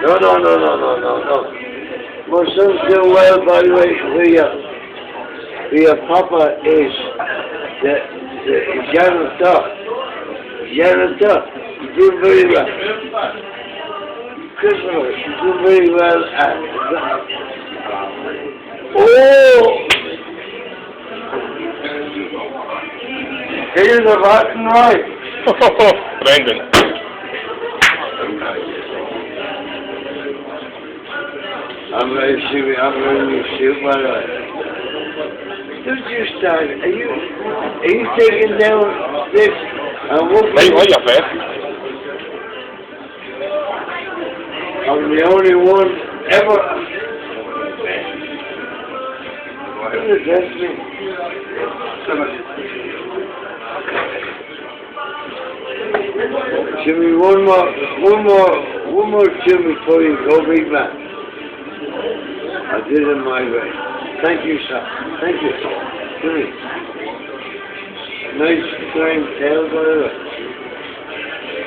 No, no, no, no, no, no, no. My son's doing well, by the way, who your papa is the janitor. Janitor. He's doing very well. Christopher, he's doing very well at... Oh! Here's a rotten right. Brendan. I'm very serious, by the way. Don't you start, are you taking down this and what? Hey, what you fed? I'm the only one ever. That's me. Jimmy, one more Jimmy before you go, big man. I did it my way. Thank you, sir. Thank you. Jimmy. Nice, kind tail, by the way.